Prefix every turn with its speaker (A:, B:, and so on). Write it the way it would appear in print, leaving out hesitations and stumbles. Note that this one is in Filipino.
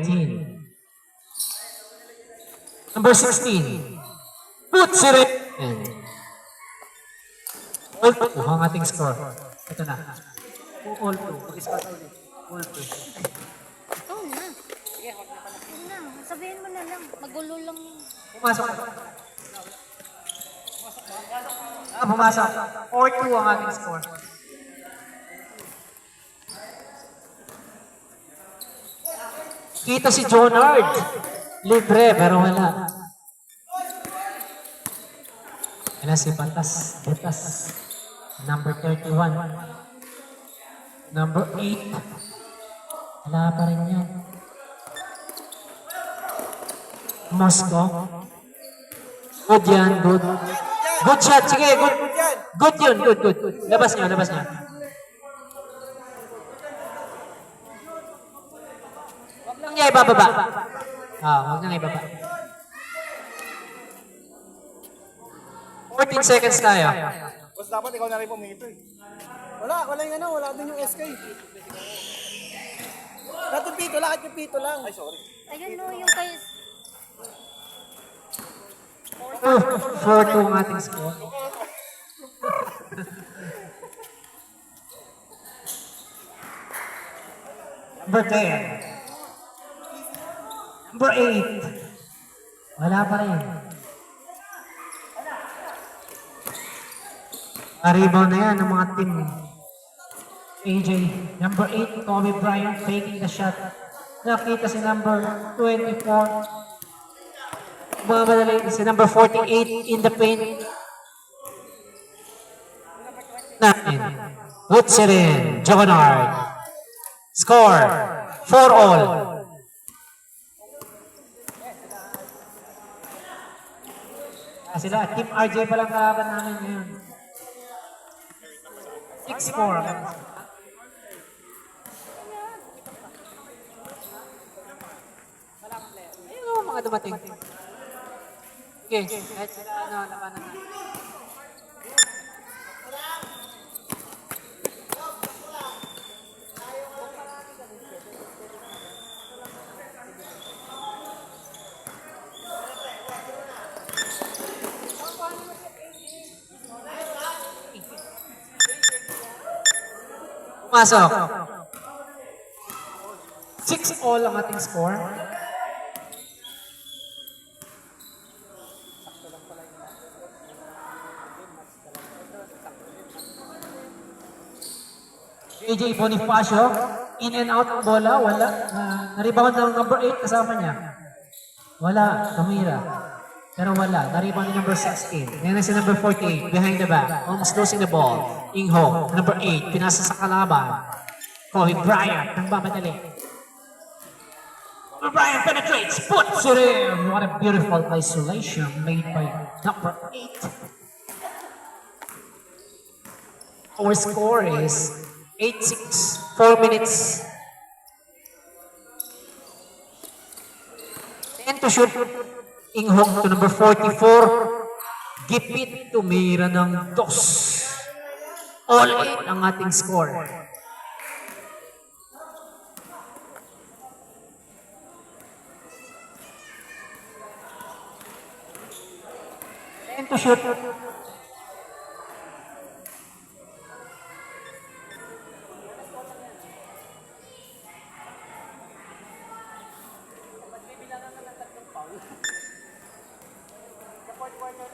A: 18. Number 16. Puts it in. All 2 ang ating score. Ito na. All 2. Pag-score ulit. All 2.
B: Ito na. Yun na. Sabihin mo na lang. Magulo lang yun.
A: Pumasok. Pumasok. 4-2 ang ating score. Kita si Jonard. Libre, pero wala. Yan si Batas. Number 31. Number 8. Wala pa rin yan. Moscow. Good yan, good. Good shot, sige, good. Good yun, good. Labas niya. Huwag lang niya ibababa. Huwag lang ibaba. 14 seconds tayo.
C: Boss, dapat ikaw na rin pumito eh. Wala din yung SK. Lahat yung pito lang. Ay, sorry.
B: Ayun no, yung kay...
A: 4-2 ang ating score. Number 10. Number 8. Wala pa rin. Rebound na yan ng mga team. AJ. Number 8, Kobe Bryant faking the shot. Nakita si number 24. Madali, si number 48 in the paint. 9. Puts it in. Jonard. Score. 4-all. Sila, Team RJ pa lang kalaban namin ngayon. 6-4. Ayun, mga dumating. Okay, kahit sila, labanan na. Pumasok. 6-all ang ating score. AJ Bonifacio, in and out ang bola, wala. Na-rebound ng number 8 kasama niya. Wala, tumira. Pero wala, na-rebound ng number 16. Yan si number 48, behind the back, almost losing the ball. Ingho, number 8, pinasa sa kalaban. Kobe Bryant, nang bamadali. Kobe Bryant penetrates, puts it in. What a beautiful isolation made by number 8. Our score is 8-6, 4 minutes. 10 to shoot. Inghok to number 44. Gipit tumira ng 2. All 8 ang ating score. To shoot.